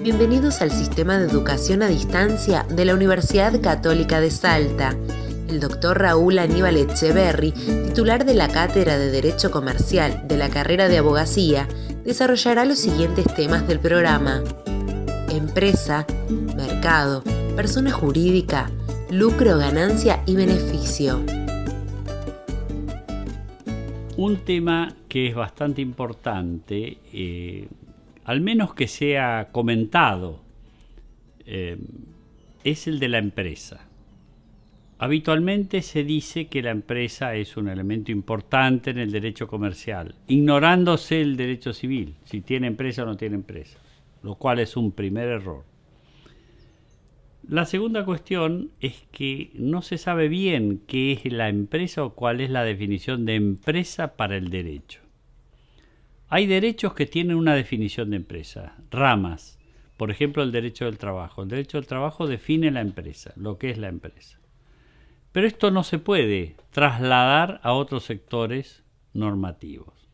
Bienvenidos al Sistema de Educación a Distancia de la Universidad Católica de Salta. El doctor Raúl Aníbal Echeverri, titular de la Cátedra de Derecho Comercial de la carrera de Abogacía, desarrollará los siguientes temas del programa: empresa, mercado, persona jurídica, lucro, ganancia y beneficio. Un tema que es bastante importante, al menos que sea comentado, es el de la empresa. Habitualmente se dice que la empresa es un elemento importante en el derecho comercial, ignorándose el derecho civil, si tiene empresa o no tiene empresa, lo cual es un primer error. La segunda cuestión es que no se sabe bien qué es la empresa o cuál es la definición de empresa para el derecho. Hay derechos que tienen una definición de empresa, ramas, por ejemplo el derecho del trabajo. El derecho del trabajo define la empresa, lo que es la empresa. Pero esto no se puede trasladar a otros sectores normativos.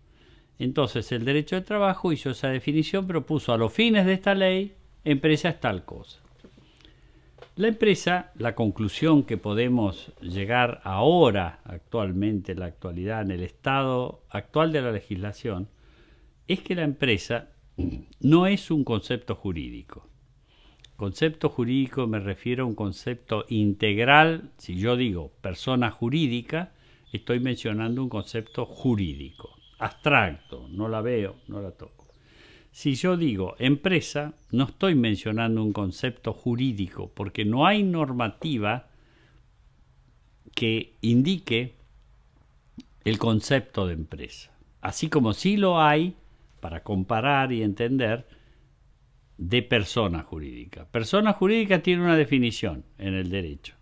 Entonces el derecho del trabajo hizo esa definición, pero puso a los fines de esta ley, empresa es tal cosa. La empresa, la conclusión que podemos llegar ahora, actualmente, en la actualidad, en el estado actual de la legislación, es que la empresa no es un concepto jurídico. Concepto jurídico me refiero a un concepto integral. Si yo digo persona jurídica, estoy mencionando un concepto jurídico, abstracto, no la veo, no la toco. Si yo digo empresa, no estoy mencionando un concepto jurídico, porque no hay normativa que indique el concepto de empresa. Así como sí lo hay, para comparar y entender, de persona jurídica. Persona jurídica tiene una definición en el derecho.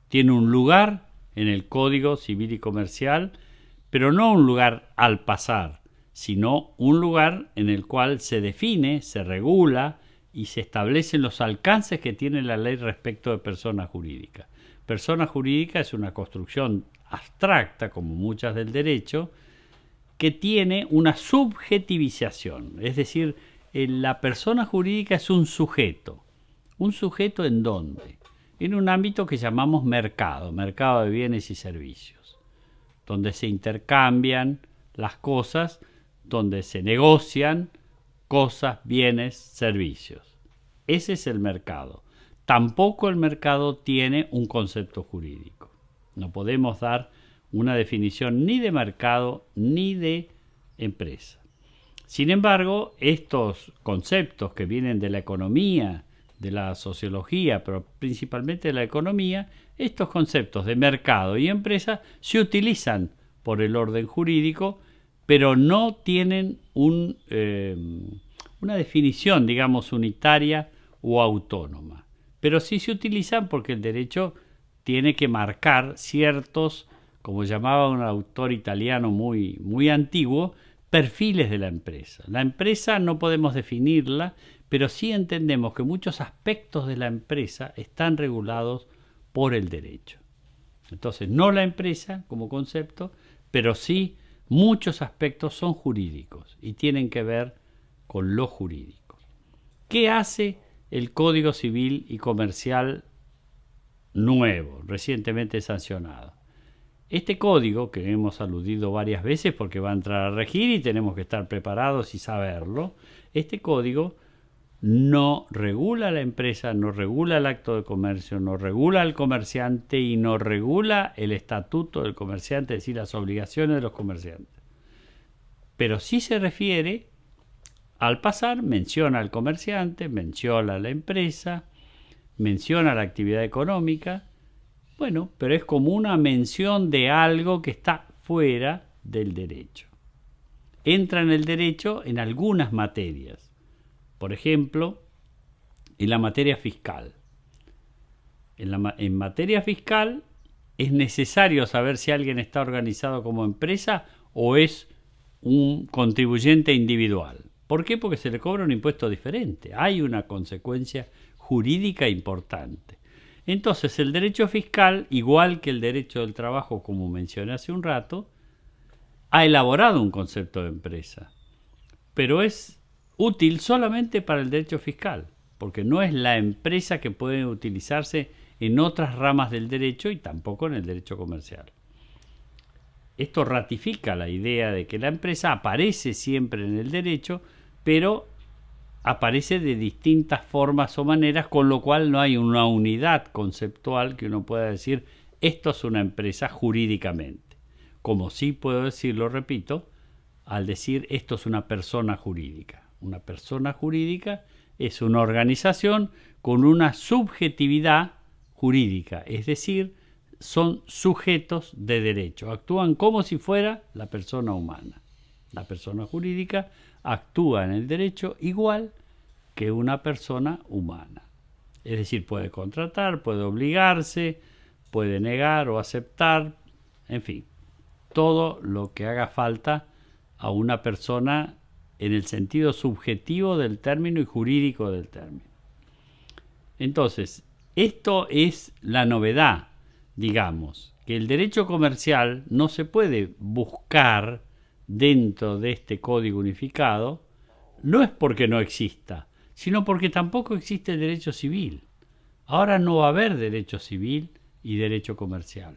Tiene un lugar en el Código Civil y Comercial, pero no un lugar al pasar, sino un lugar en el cual se define, se regula y se establecen los alcances que tiene la ley respecto de persona jurídica. Persona jurídica es una construcción abstracta, como muchas del derecho, que tiene una subjetivización, es decir, la persona jurídica es un sujeto. ¿Un sujeto en dónde? En un ámbito que llamamos mercado, mercado de bienes y servicios, donde se intercambian las cosas, donde se negocian cosas, bienes, servicios. Ese es el mercado. Tampoco el mercado tiene un concepto jurídico. No podemos dar una definición ni de mercado ni de empresa. Sin embargo, estos conceptos que vienen de la economía, de la sociología, pero principalmente de la economía, estos conceptos de mercado y empresa se utilizan por el orden jurídico, pero no tienen una definición, digamos, unitaria o autónoma. Pero sí se utilizan porque el derecho tiene que marcar ciertos, como llamaba un autor italiano muy antiguo, perfiles de la empresa. La empresa no podemos definirla, pero sí entendemos que muchos aspectos de la empresa están regulados por el derecho. Entonces, no la empresa como concepto, pero sí muchos aspectos son jurídicos y tienen que ver con lo jurídico. ¿Qué hace el Código Civil y Comercial nuevo, recientemente sancionado? Este código, que hemos aludido varias veces porque va a entrar a regir y tenemos que estar preparados y saberlo, este código no regula a la empresa, no regula el acto de comercio, no regula al comerciante y no regula el estatuto del comerciante, es decir, las obligaciones de los comerciantes. Pero sí se refiere, al pasar, menciona al comerciante, menciona a la empresa, menciona la actividad económica. Bueno, pero es como una mención de algo que está fuera del derecho. Entra en el derecho en algunas materias. Por ejemplo, en la materia fiscal. En materia fiscal es necesario saber si alguien está organizado como empresa o es un contribuyente individual. ¿Por qué? Porque se le cobra un impuesto diferente. Hay una consecuencia jurídica importante. Entonces, el derecho fiscal, igual que el derecho del trabajo, como mencioné hace un rato, ha elaborado un concepto de empresa, pero es útil solamente para el derecho fiscal. porque no es la empresa que puede utilizarse en otras ramas del derecho y tampoco en el derecho comercial. Esto ratifica la idea de que la empresa aparece siempre en el derecho, pero aparece de distintas formas o maneras, con lo cual no hay una unidad conceptual que uno pueda decir esto es una empresa jurídicamente, como sí puedo decirlo, repito, al decir esto es una persona jurídica. Una persona jurídica es una organización con una subjetividad jurídica, es decir, son sujetos de derecho, actúan como si fuera la persona humana. La persona jurídica actúa en el derecho igual que una persona humana. Es decir, puede contratar, puede obligarse, puede negar o aceptar, en fin, todo lo que haga falta a una persona en el sentido subjetivo del término y jurídico del término. Entonces, esto es la novedad, digamos, que el derecho comercial no se puede buscar dentro de este código unificado, no es porque no exista, sino porque tampoco existe el derecho civil. Ahora no va a haber derecho civil y derecho comercial.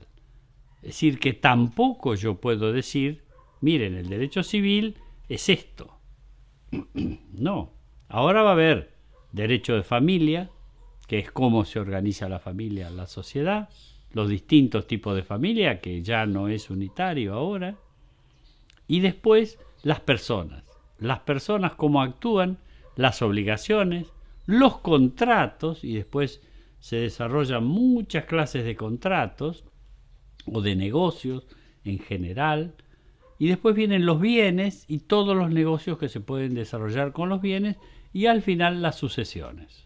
Es decir, que tampoco yo puedo decir, miren, el derecho civil es esto. No, ahora va a haber derecho de familia, que es cómo se organiza la familia en la sociedad, los distintos tipos de familia, que ya no es unitario ahora, y después las personas cómo actúan, las obligaciones, los contratos, y después se desarrollan muchas clases de contratos o de negocios en general, y después vienen los bienes y todos los negocios que se pueden desarrollar con los bienes, y al final las sucesiones.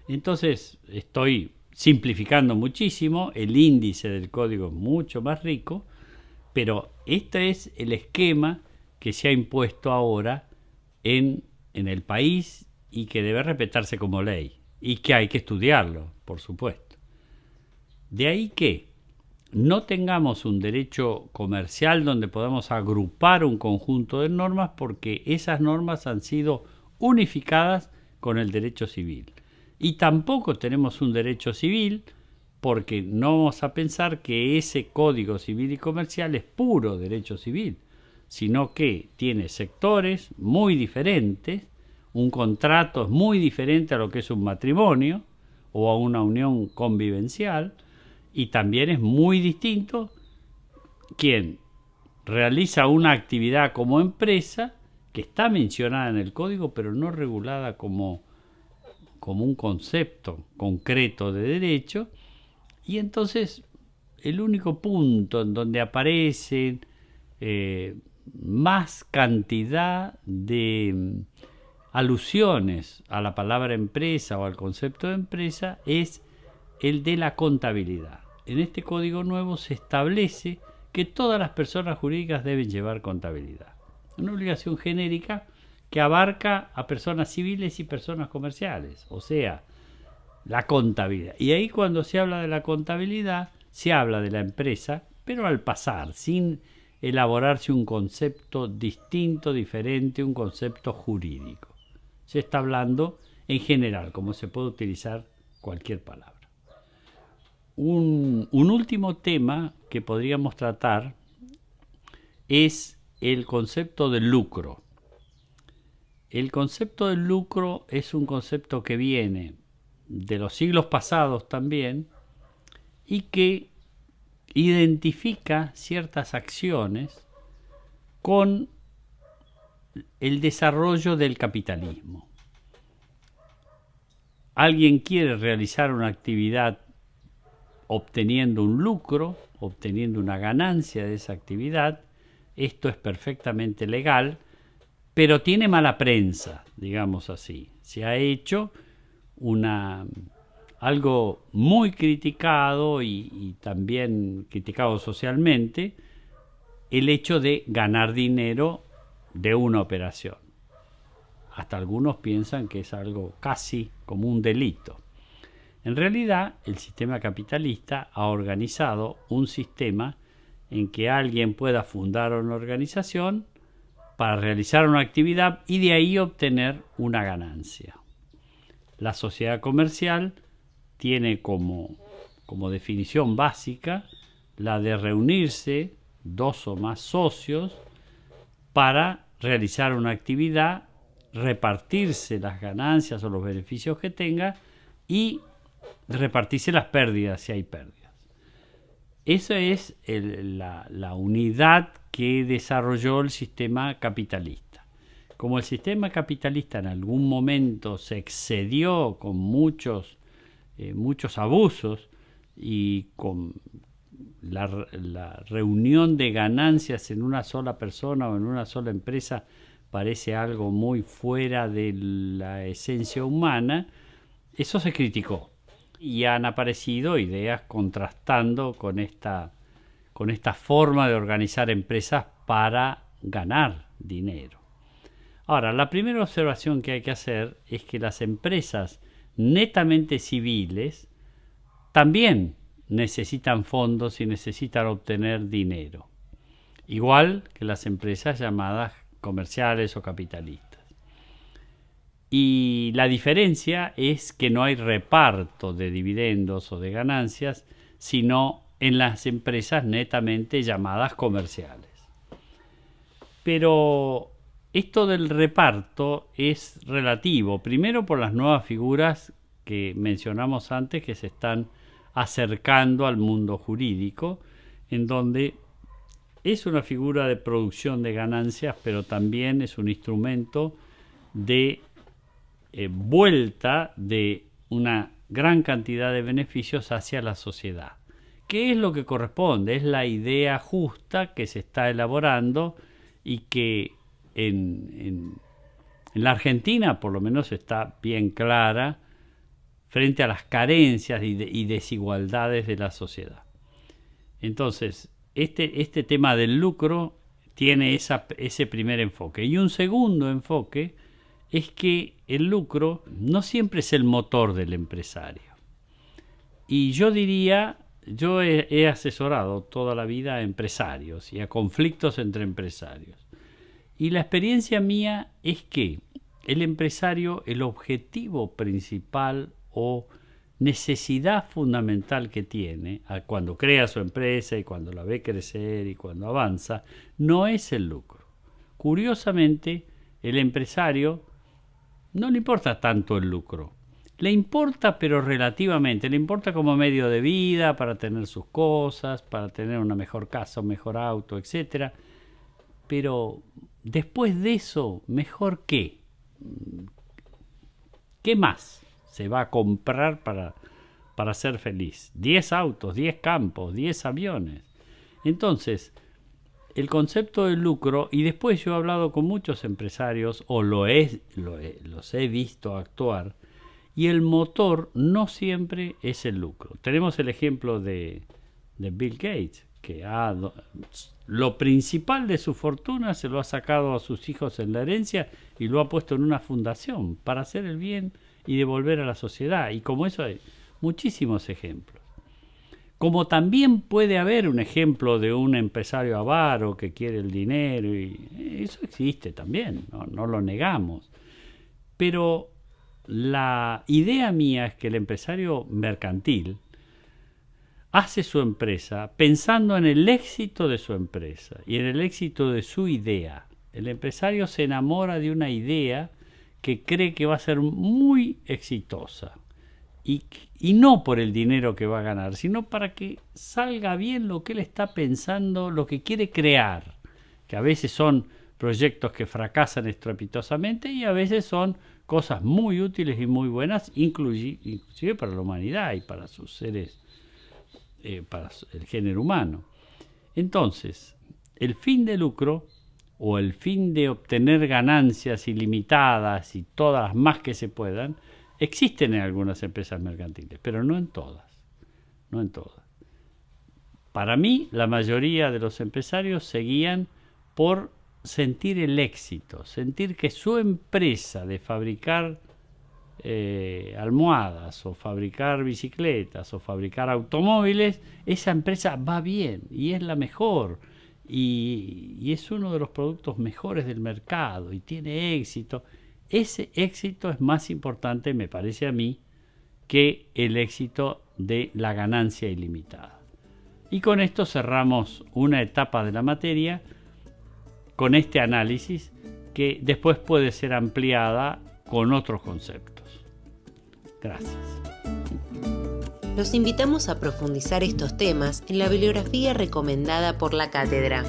Entonces estoy simplificando muchísimo, el índice del código es mucho más rico, pero este es el esquema que se ha impuesto ahora en el país y que debe respetarse como ley y que hay que estudiarlo, por supuesto. De ahí que no tengamos un derecho comercial donde podamos agrupar un conjunto de normas, porque esas normas han sido unificadas con el derecho civil. Y tampoco tenemos un derecho civil, porque no vamos a pensar que ese código civil y comercial es puro derecho civil, sino que tiene sectores muy diferentes. Un contrato es muy diferente a lo que es un matrimonio o a una unión convivencial, y también es muy distinto quien realiza una actividad como empresa que está mencionada en el código pero no regulada como un concepto concreto de derecho. Y entonces el único punto en donde aparecen más cantidad de alusiones a la palabra empresa o al concepto de empresa es el de la contabilidad. En este código nuevo se establece que todas las personas jurídicas deben llevar contabilidad. Una obligación genérica que abarca a personas civiles y personas comerciales, o sea, la contabilidad. Y ahí cuando se habla de la contabilidad, se habla de la empresa, pero al pasar, sin elaborarse un concepto distinto, diferente, un concepto jurídico. Se está hablando en general, como se puede utilizar cualquier palabra. Un último tema que podríamos tratar es el concepto del lucro. El concepto del lucro es un concepto que viene de los siglos pasados también y que identifica ciertas acciones con el desarrollo del capitalismo. Alguien quiere realizar una actividad obteniendo un lucro, obteniendo una ganancia de esa actividad. Esto es perfectamente legal, pero tiene mala prensa, digamos así. Se ha hecho algo muy criticado y también criticado socialmente, el hecho de ganar dinero de una operación. Hasta algunos piensan que es algo casi como un delito. En realidad, el sistema capitalista ha organizado un sistema en que alguien pueda fundar una organización para realizar una actividad y de ahí obtener una ganancia. La sociedad comercial tiene como definición básica la de reunirse 2 o más socios para realizar una actividad, repartirse las ganancias o los beneficios que tenga y repartirse las pérdidas si hay pérdidas. Esa es la unidad que desarrolló el sistema capitalista. Como el sistema capitalista en algún momento se excedió con muchos abusos y con la reunión de ganancias en una sola persona o en una sola empresa parece algo muy fuera de la esencia humana, eso se criticó y han aparecido ideas contrastando con esta forma de organizar empresas para ganar dinero. Ahora, la primera observación que hay que hacer es que las empresas netamente civiles también necesitan fondos y necesitan obtener dinero, igual que las empresas llamadas comerciales o capitalistas. Y la diferencia es que no hay reparto de dividendos o de ganancias, sino en las empresas netamente llamadas comerciales. Pero esto del reparto es relativo, primero por las nuevas figuras que mencionamos antes que se están acercando al mundo jurídico, en donde es una figura de producción de ganancias, pero también es un instrumento de vuelta de una gran cantidad de beneficios hacia la sociedad. ¿Qué es lo que corresponde? Es la idea justa que se está elaborando y que en la Argentina por lo menos está bien clara frente a las carencias y desigualdades de la sociedad. Entonces, este tema del lucro tiene ese primer enfoque. Y un segundo enfoque es que el lucro no siempre es el motor del empresario. Y yo diría, yo he asesorado toda la vida a empresarios y a conflictos entre empresarios. Y la experiencia mía es que el empresario, el objetivo principal o necesidad fundamental que tiene cuando crea su empresa y cuando la ve crecer y cuando avanza, no es el lucro. Curiosamente, el empresario no le importa tanto el lucro. Le importa, pero relativamente. Le importa como medio de vida, para tener sus cosas, para tener una mejor casa, un mejor auto, etc. Pero después de eso, ¿mejor qué? ¿Qué más se va a comprar para ser feliz? 10 autos, 10 campos, 10 aviones. Entonces, el concepto del lucro, y después yo he hablado con muchos empresarios, o los he visto actuar, y el motor no siempre es el lucro. Tenemos el ejemplo de Bill Gates, que lo principal de su fortuna se lo ha sacado a sus hijos en la herencia y lo ha puesto en una fundación para hacer el bien y devolver a la sociedad. Y como eso hay muchísimos ejemplos. Como también puede haber un ejemplo de un empresario avaro que quiere el dinero, y eso existe también, no lo negamos. Pero la idea mía es que el empresario mercantil hace su empresa pensando en el éxito de su empresa y en el éxito de su idea. El empresario se enamora de una idea que cree que va a ser muy exitosa. Y no por el dinero que va a ganar, sino para que salga bien lo que él está pensando, lo que quiere crear, que a veces son proyectos que fracasan estrepitosamente y a veces son cosas muy útiles y muy buenas, inclusive para la humanidad y para sus seres, para el género humano. Entonces, el fin de lucro o el fin de obtener ganancias ilimitadas y todas las más que se puedan, existen en algunas empresas mercantiles, pero no en todas. No en todas. Para mí, la mayoría de los empresarios se guían por sentir el éxito, sentir que su empresa de fabricar almohadas o fabricar bicicletas o fabricar automóviles, esa empresa va bien y es la mejor y es uno de los productos mejores del mercado y tiene éxito. ese éxito es más importante, me parece a mí, que el éxito de la ganancia ilimitada. Y con esto cerramos una etapa de la materia con este análisis que después puede ser ampliada con otros conceptos. Gracias. Los invitamos a profundizar estos temas en la bibliografía recomendada por la cátedra.